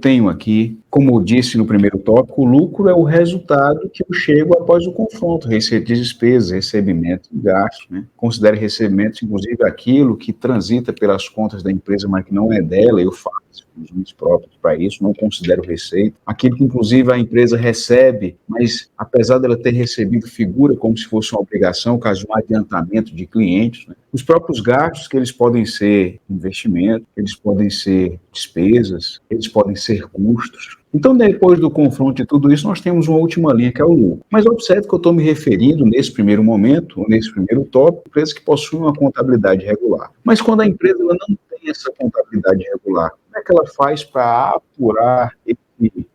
tenho aqui, como eu disse no primeiro tópico, o lucro é o resultado que eu chego após o confronto, receita de despesas, recebimento e gasto, né? Considere recebimentos, inclusive, aquilo que transita pelas contas da empresa, mas que não é dela, eu faço os meus próprios para isso, não considero receita. Aquilo que, inclusive, a empresa recebe, mas, apesar dela ter recebido, figura como se fosse uma obrigação, caso de um adiantamento de clientes, né? Os próprios gastos, que eles podem ser investimento, eles podem ser despesas, eles podem ser custos. Então, depois do confronto de tudo isso, nós temos uma última linha, que é o lucro. Mas observe que eu estou me referindo, nesse primeiro momento, ou nesse primeiro tópico, empresas que possuem uma contabilidade regular. Mas quando a empresa ela não tem essa contabilidade regular, como é que ela faz para apurar esse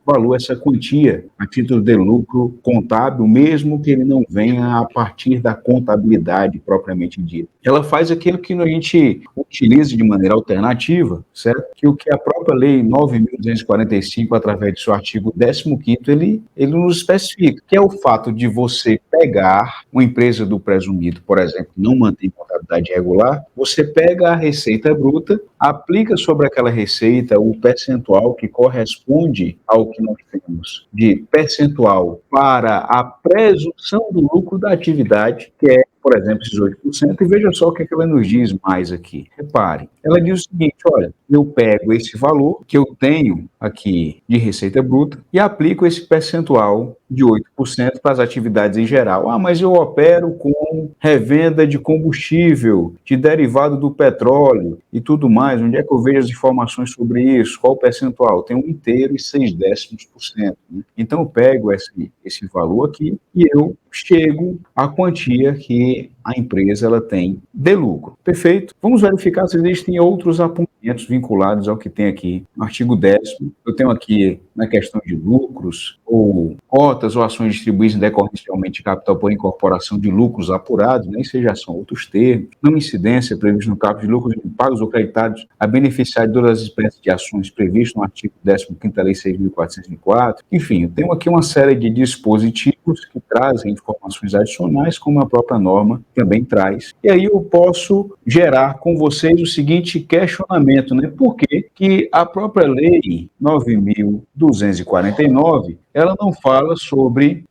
valor, essa quantia, a título de lucro contábil, mesmo que ele não venha a partir da contabilidade propriamente dita? Ela faz aquilo que a gente utiliza de maneira alternativa, certo? Que o que a própria lei 9.245, através de seu artigo 15º, ele nos especifica, que é o fato de você pegar uma empresa do presumido, por exemplo, que não mantém contabilidade regular, você pega a receita bruta, aplica sobre aquela receita o percentual que corresponde ao que nós temos de percentual para a presunção do lucro da atividade, que é, por exemplo, esses 8%, e veja só o que ela nos diz mais aqui. Repare, ela diz o seguinte, olha, eu pego esse valor que eu tenho aqui de receita bruta e aplico esse percentual de 8% para as atividades em geral. Ah, mas eu opero com revenda de combustível, de derivado do petróleo e tudo mais. Onde é que eu vejo as informações sobre isso? Qual o percentual? Tem 1,6%. Né? Então, eu pego esse valor aqui e eu chego à quantia que a empresa ela tem de lucro. Perfeito? Vamos verificar se existem outros apontamentos vinculados ao que tem aqui no artigo 10º. Eu tenho aqui na questão de lucros, ou cotas ou ações distribuídas em decorrência de aumento de capital por incorporação de lucros apurados, nem se já são outros termos, não incidência prevista no cálculo de lucros pagos ou creditados a beneficiário de todas as espécies de ações previstas no artigo 15º da Lei 6.404. Enfim, eu tenho aqui uma série de dispositivos que trazem informações adicionais, como a própria norma também traz. E aí eu posso gerar com vocês o seguinte questionamento, né? Por que a própria Lei 9.249, ela não fala sobre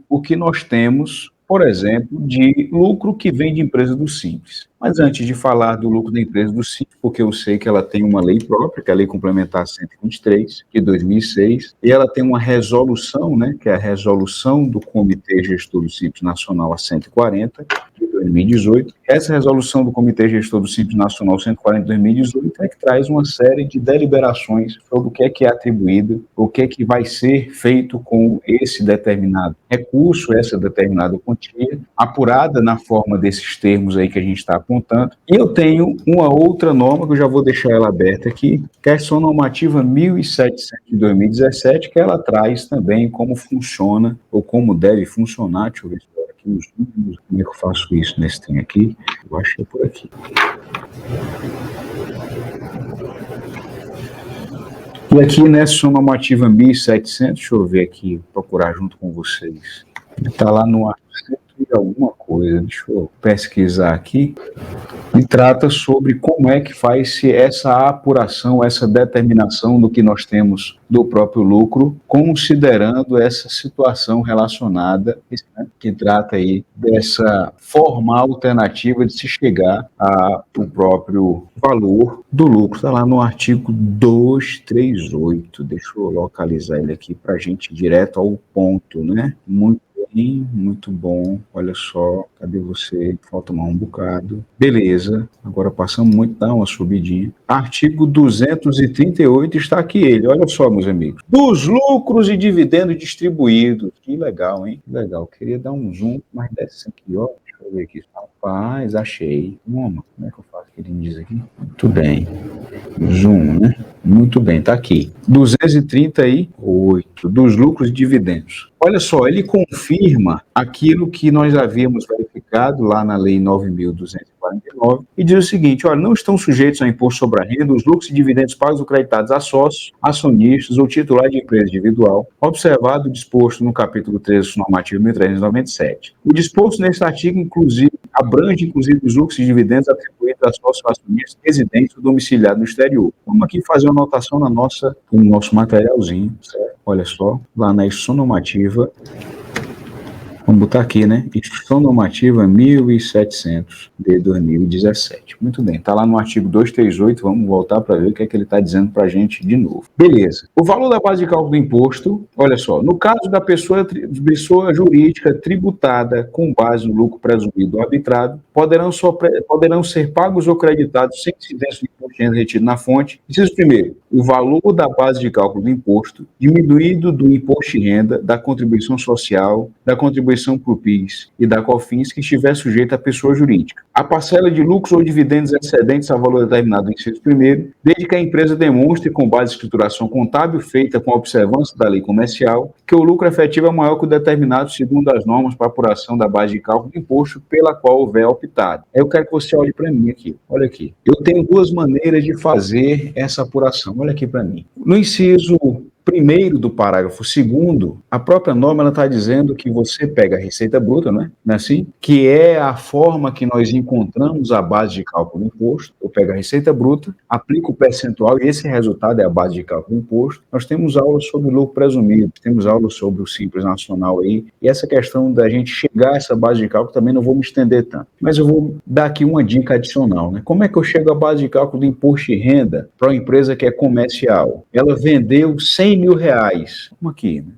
o que nós temos, por exemplo, de lucro que vem de empresa do Simples. Mas antes de falar do lucro da empresa do Simples, porque eu sei que ela tem uma lei própria, que é a Lei Complementar 123, de 2006, e ela tem uma resolução, né, que é a resolução do Comitê Gestor do Simples Nacional a 140, de 2018. Essa resolução do Comitê Gestor do Simples Nacional 140 de 2018 é que traz uma série de deliberações sobre o que é atribuído, o que é que vai ser feito com esse determinado recurso, essa determinada quantia, apurada na forma desses termos aí que a gente está apontando. E eu tenho uma outra norma, que eu já vou deixar ela aberta aqui, que é a Ação Normativa 1700 de 2017, que ela traz também como funciona, ou como deve funcionar, deixa eu ver aqui os números, como é que eu faço isso nesse trem aqui? Eu achei por aqui. E aqui nessa Ação Normativa 1700, deixa eu ver aqui, procurar junto com vocês. Está lá no artigo de alguma coisa, deixa eu pesquisar aqui, e trata sobre como é que faz-se essa apuração, essa determinação do que nós temos do próprio lucro, considerando essa situação relacionada, né, que trata aí dessa forma alternativa de se chegar ao próprio valor do lucro. Está lá no artigo 238, deixa eu localizar ele aqui para a gente ir direto ao ponto, né? Muito bom, olha só, cadê você? Falta mais um bocado. Beleza, agora passamos muito, dá uma subidinha. Artigo 238 está aqui ele, olha só, meus amigos. Dos lucros e dividendos distribuídos. Que legal, hein? Que legal, queria dar um zoom, mas desce aqui, ó. Deixa eu ver aqui. Rapaz, achei. Como é que eu faço? Que ele me diz aqui? Muito bem. Zoom, né? Muito bem, tá aqui. 238 dos lucros e dividendos. Olha só, ele confirma aquilo que nós havíamos verificado lá na Lei 9.249 e diz o seguinte, olha, não estão sujeitos ao imposto sobre a renda os lucros e dividendos pagos ou creditados a sócios, acionistas ou titulares de empresa individual, observado o disposto no capítulo 13 do normativo 1397. O disposto neste artigo, inclusive, abrange, inclusive, os lucros e dividendos atribuídos a sócios acionistas residentes ou domiciliados no exterior. Vamos aqui fazer uma anotação no nosso materialzinho, certo? Olha só, lá na instrução normativa, vamos botar aqui, né? Instrução normativa 1700 de 2017. Muito bem, está lá no artigo 238, vamos voltar para ver o que é que ele está dizendo para a gente de novo. Beleza. O valor da base de cálculo do imposto, olha só, no caso da pessoa jurídica tributada com base no lucro presumido ou arbitrado, poderão ser pagos ou creditados sem incidência de imposto de renda retido na fonte. Inciso primeiro, o valor da base de cálculo do imposto, diminuído do imposto de renda, da contribuição social, da contribuição por PIS e da COFINS que estiver sujeita à pessoa jurídica. A parcela de lucros ou dividendos excedentes a valor determinado no inciso primeiro, desde que a empresa demonstre, com base em escrituração contábil feita com observância da lei comercial, que o lucro efetivo é maior que o determinado segundo as normas para apuração da base de cálculo do imposto pela qual houver optado. Eu quero que você olhe para mim aqui. Olha aqui. Eu tenho duas maneiras de fazer essa apuração. Olha aqui para mim. No inciso primeiro do parágrafo 2º, a própria norma está dizendo que você pega a receita bruta, não é assim? Que é a forma que nós encontramos a base de cálculo do imposto. Eu pego a receita bruta, aplico o percentual e esse resultado é a base de cálculo do imposto. Nós temos aulas sobre o lucro presumido, temos aulas sobre o Simples Nacional aí, e essa questão da gente chegar a essa base de cálculo também não vou me estender tanto. Mas eu vou dar aqui uma dica adicional, né? Como é que eu chego à base de cálculo do imposto de renda para uma empresa que é comercial? Ela vendeu R$100.000. Vamos aqui, né?